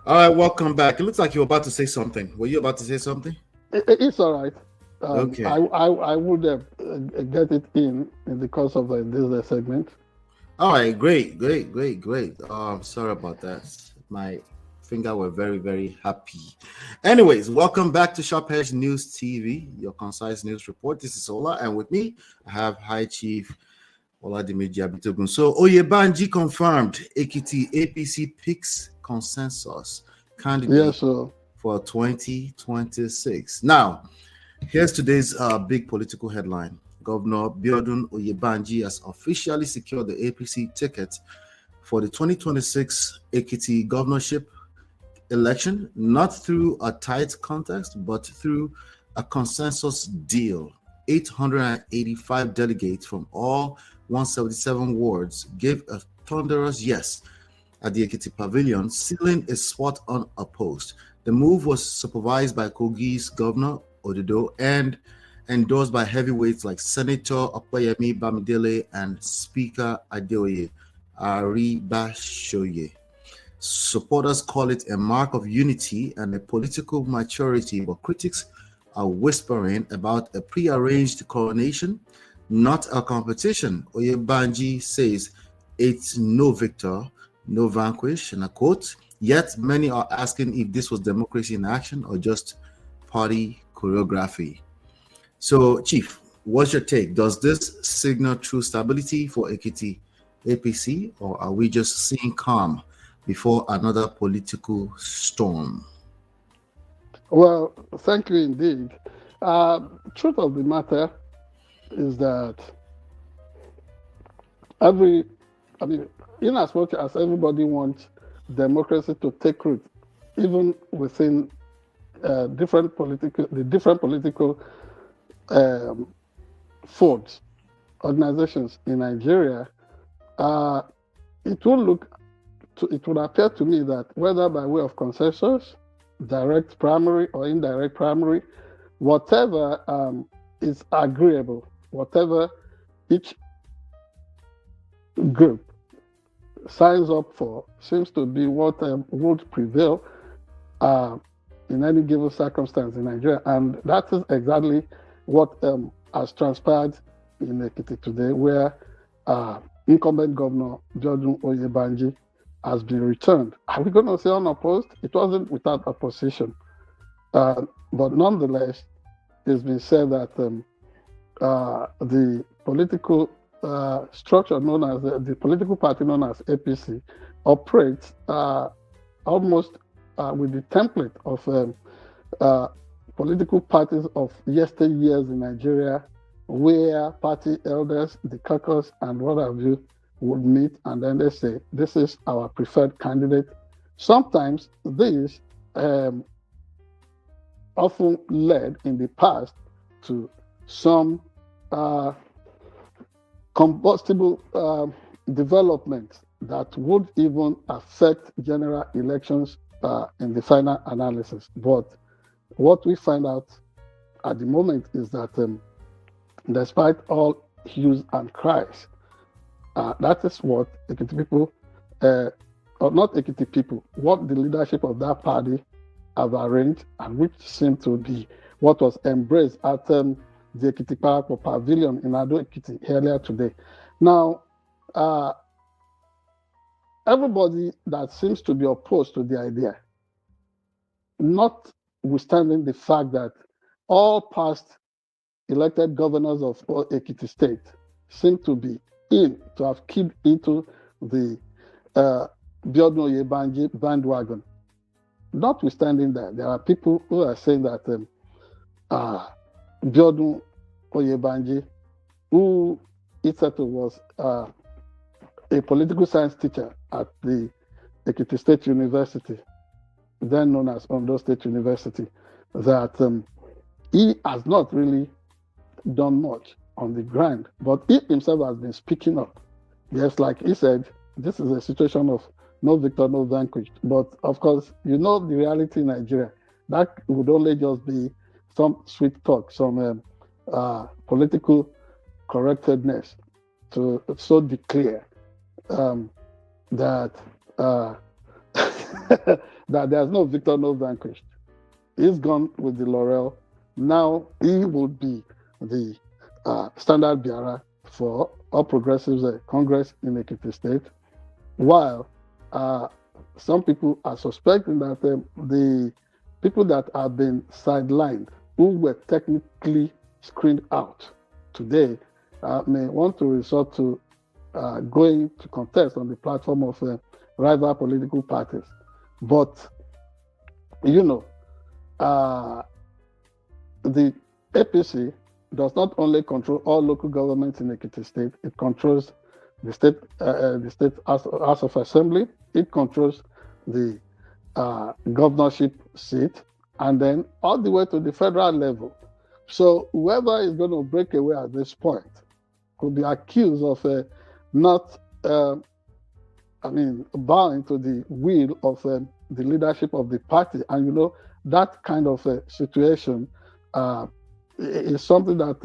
All right, welcome back. It looks like you were about to say something. Were you about to say something? It's all right. Okay. I would get it in the course of this segment. All right, great, great, great, great. Sorry about that. My finger were very, very happy. Anyways, welcome back to SharpEdge News TV, your concise news report. This is Ola, and with me, I have High Chief Oladimeji Abitogun. So, Oyebanji confirmed Ekiti APC picks consensus candidate Yes, so for 2026. Now, here's today's big political headline. Governor Biodun Oyebanji has officially secured the APC ticket for the 2026 Ekiti governorship election, not through a tight contest, but through a consensus deal. 885 delegates from all 177 wards gave a thunderous yes at the Ekiti Pavilion, sealing a spot unopposed. The move was supervised by Kogi's governor, Ododo, and endorsed by heavyweights like Senator Opeyemi, Bamidele, and Speaker Adeoye, Aribasoye. Supporters call it a mark of unity and a political maturity, but critics are whispering about a prearranged coronation, not a competition. Oyebanji says it's no victor, no vanquish, and I quote, yet many are asking if this was democracy in action or just party choreography. So, Chief, what's your take? Does this signal true stability for Ekiti APC, or are we just seeing calm before another political storm? well, thank you indeed. Truth of the matter is that every, I mean, in as much as everybody wants democracy to take root, even within the different political um, folds, organizations in Nigeria, uh, it will look it would appear to me that whether by way of consensus, direct primary or indirect primary, whatever is agreeable, whatever each group signs up for, seems to be what would prevail uh, in any given circumstance in Nigeria. And that is exactly what has transpired in Ekiti today, where incumbent governor Biodun Oyebanji has been returned. Are we going to say unopposed? It wasn't without opposition. But nonetheless, it's been said that the political structure known as the political party known as APC operates almost with the template of uh, political parties of yesteryears in Nigeria, where party elders, the caucus, and what have you would meet and then they say, this is our preferred candidate. Sometimes this um, often led in the past to some uh, combustible developments that would even affect general elections in the final analysis. But what we find out at the moment is that despite all hues and cries, that is what Ekiti people, or not Ekiti people, what the leadership of that party have arranged, and which seemed to be what was embraced at the Ekiti Pavilion in Ekiti earlier today. Now, uh, everybody that seems to be opposed to the idea, notwithstanding the fact that all past elected governors of Ekiti State seem to be to have keyed into the Biodun Oyebanji bandwagon. Notwithstanding that, there are people who are saying that Biodun Oyebanji, who hitherto was a political science teacher at the Ekiti State University, then known as Ondo State University, that he has not really done much on the ground, but he himself has been speaking up. Yes, like he said, this is a situation of no victor, no vanquished. But of course, you know the reality in Nigeria. That would only just be some sweet talk, some political correctedness to so declare that that there's no victor, no vanquished. He's gone with the laurel. Now he would be the standard bearer for All Progressives Congress in Ekiti State, while some people are suspecting that the people that have been sidelined, who were technically screened out today, may want to resort to going to contest on the platform of rival political parties. But, you know, the APC does not only control all local governments in Ekiti State, it controls the state House of Assembly, it controls the governorship seat, and then all the way to the federal level. So whoever is going to break away at this point could be accused of not, bowing to the will of the leadership of the party. And you know, that kind of situation is something that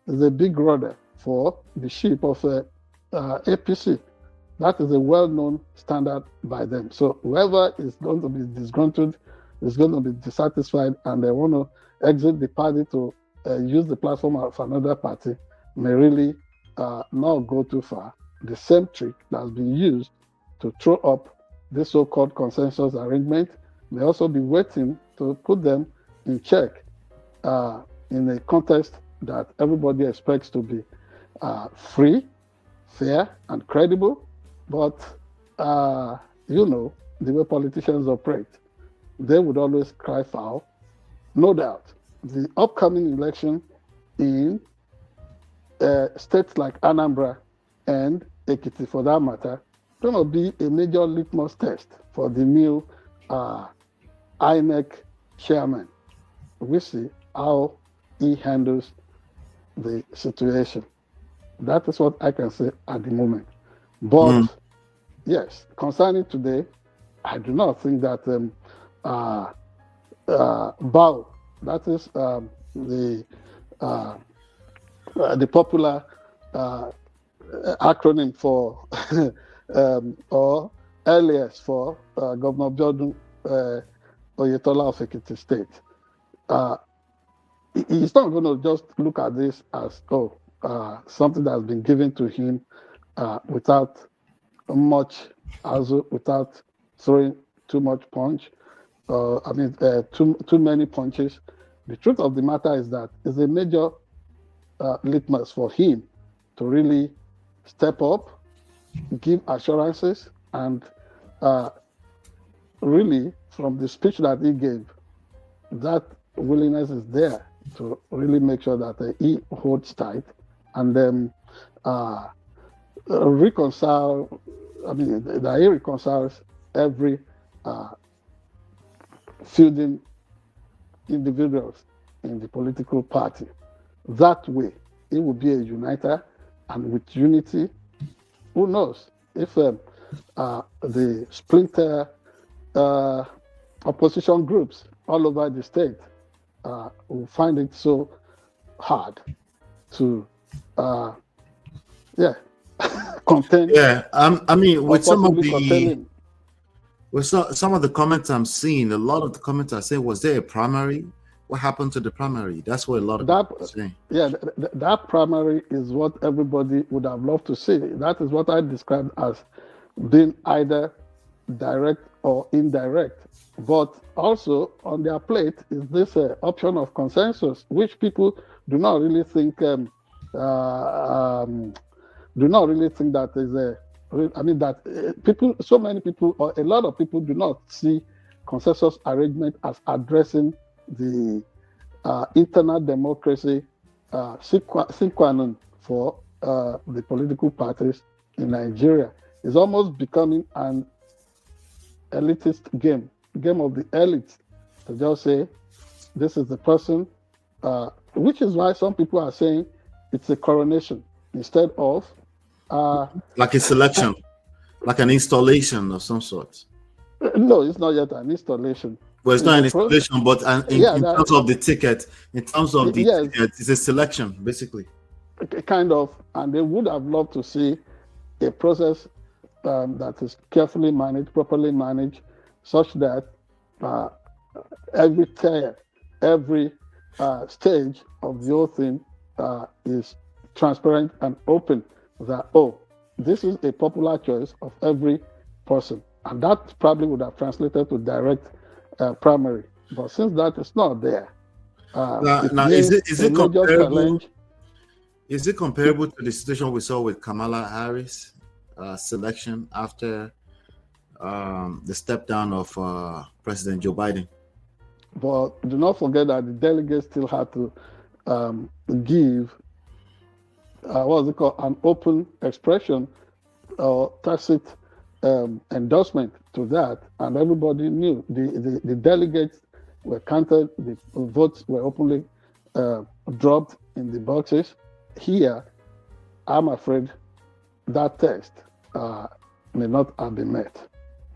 is a big rudder for the ship of APC. That is a well-known standard by them. So whoever is going to be disgruntled is going to be dissatisfied, and they want to exit the party to use the platform of another party may really not go too far. The same trick that's been used to throw up this so-called consensus arrangement may also be waiting to put them in check in a context that everybody expects to be free, fair, and credible. But, you know, the way politicians operate, they would always cry foul. No doubt, the upcoming election in states like Anambra and Ekiti, for that matter, going to be a major litmus test for the new INEC chairman. We see how he handles the situation. That is what I can say at the moment. But yes, concerning today, I do not think that BAO, that is the popular acronym for or alias for Governor Biodun Oyetola of Ekiti State. He's not going to just look at this as something that's been given to him without much, also without throwing too much punch. Too many punches. The truth of the matter is that it's a major litmus for him to really step up, give assurances, and really, from the speech that he gave, that willingness is there to really make sure that he holds tight and then reconcile. That he reconciles every feuding individuals in the political party. That way, it will be a uniter, and with unity, who knows if the splinter opposition groups all over the state will find it so hard to contain. Yeah, with some of containing. with some of the comments I'm seeing, a lot of the comments are saying, was there a primary? What happened to the primary? That's what a lot of people are saying. Yeah, that primary is what everybody would have loved to see. That is what I described as being either direct or indirect. But also on their plate is this option of consensus, which people do not really think that is a. People, so many people, or a lot of people, do not see consensus arrangement as addressing the internal democracy sine qua non for the political parties in Nigeria. It's almost becoming an elitist game of the elites to just say, this is the person, which is why some people are saying it's a coronation instead of like a selection, like an installation of some sort. No, it's not yet an installation. Well, it's not an installation, but in terms of the ticket, ticket, it's a selection, basically. Kind of, and they would have loved to see a process that is carefully managed, properly managed, such that every tier, every stage of the whole thing is transparent and open. That this is a popular choice of every person, and that probably would have translated to direct primary. But since that is not there, it now means is a it major comparable? challenge. Is it comparable to the situation we saw with Kamala Harris selection after the step down of President Joe Biden? But do not forget that the delegates still had to give what's it called, an open expression or tacit endorsement to that, and everybody knew the delegates were counted, the votes were openly dropped in the boxes. Here, I'm afraid that test may not have been met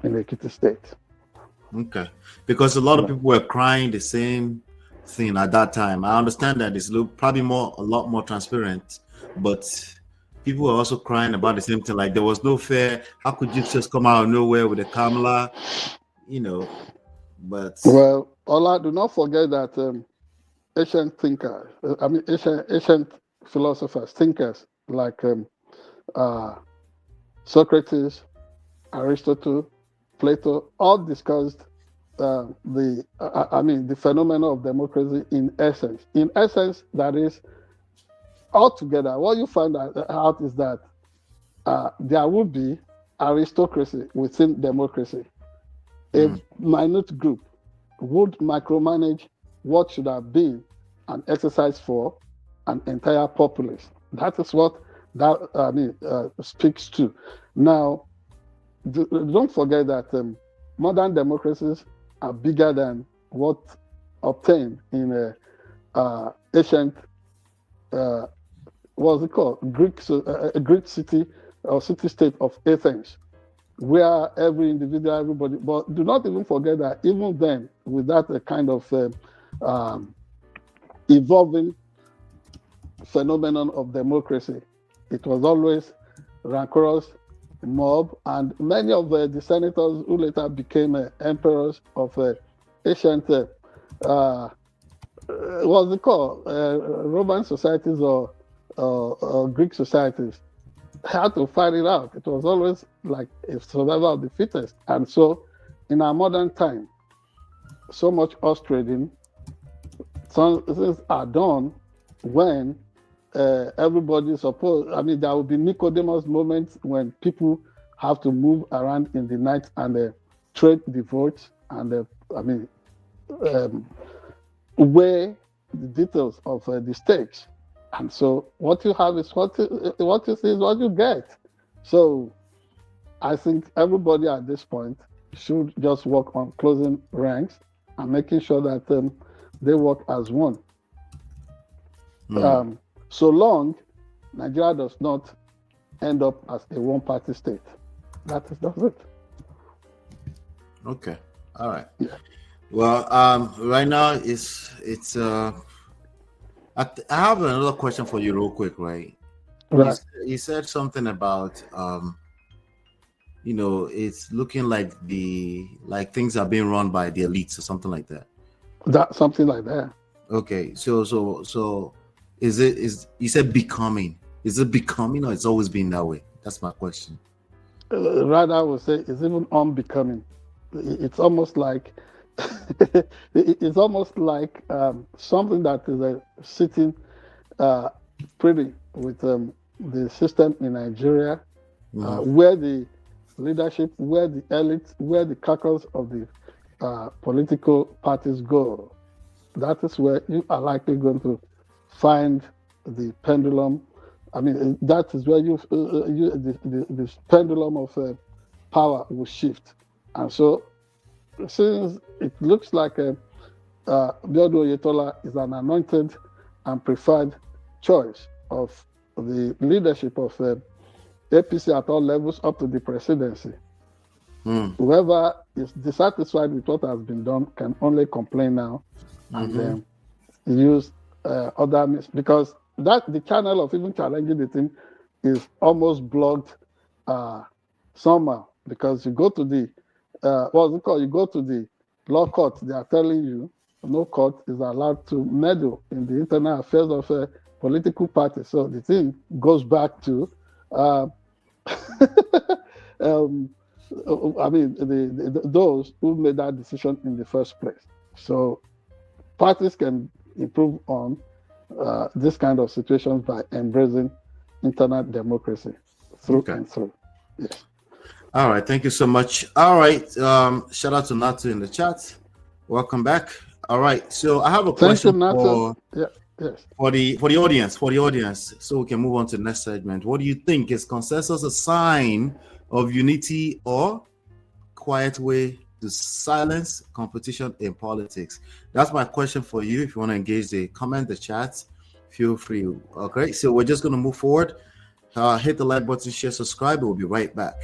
in Ekiti State. Okay, because a lot of people were crying the same thing at that time. I understand that it's probably a lot more transparent, but people were also crying about the same thing. Like there was no fair. How could you just come out of nowhere with a Kamala? But well, Ola, do not forget that ancient thinkers, ancient philosophers, thinkers like Socrates, Aristotle, Plato, all discussed the phenomenon of democracy in essence. In essence, that is, altogether, what you find out is that there would be aristocracy within democracy. A minute group would micromanage what should have been an exercise for an entire populace. That is what that speaks to. Now, don't forget that modern democracies are bigger than what obtained in ancient what's it called, Greek city or city-state of Athens, where every individual, everybody. But do not even forget that even then, with that kind of evolving phenomenon of democracy, it was always rancorous mob, and many of the senators who later became emperors of ancient what's it called, Roman societies or Greek societies had to fight it out. It was always like a survival of the fittest. And so in our modern time, so much horse trading, some things are done when everybody supposed, there will be Nicodemus moments when people have to move around in the night and trade the votes and weigh the details of the stakes. And so what you have is what you see is what you get. So I think everybody at this point should just work on closing ranks and making sure that they work as one. So long Nigeria does not end up as a one-party state. That's it. Okay. All right. Yeah. Well, right now it's I have another question for you real quick, right? Right. You said something about it's looking like things are being run by the elites or something like that. Something like that. Okay, so is you said becoming? Is it becoming or it's always been that way? That's my question. Rather, I would say it's even unbecoming. It's almost like something that is sitting pretty with the system in Nigeria, where the leadership, where the elites, where the caucus of the political parties go. That is where you are likely going to find the pendulum. That is where the pendulum of power will shift. And so, since it looks like Biodun Oyetola is an anointed and preferred choice of the leadership of APC at all levels up to the presidency, whoever is dissatisfied with what has been done can only complain now and then use other means, because the channel of even challenging the thing is almost blocked somehow, because you go to the what's it called? You go to the law court, they are telling you no court is allowed to meddle in the internal affairs of a political party. So the thing goes back to I mean, those who made that decision in the first place. So parties can improve on this kind of situations by embracing internal democracy through and through. Yes. All right. Thank you so much. All right. Shout out to Natu in the chat. Welcome back. All right. So I have a question for the audience, so we can move on to the next segment. What do you think? Is consensus a sign of unity or quiet way to silence competition in politics? That's my question for you. If you want to engage the comment, the chat, feel free. Okay, so we're just going to move forward. Hit the like button, share, subscribe. We'll be right back.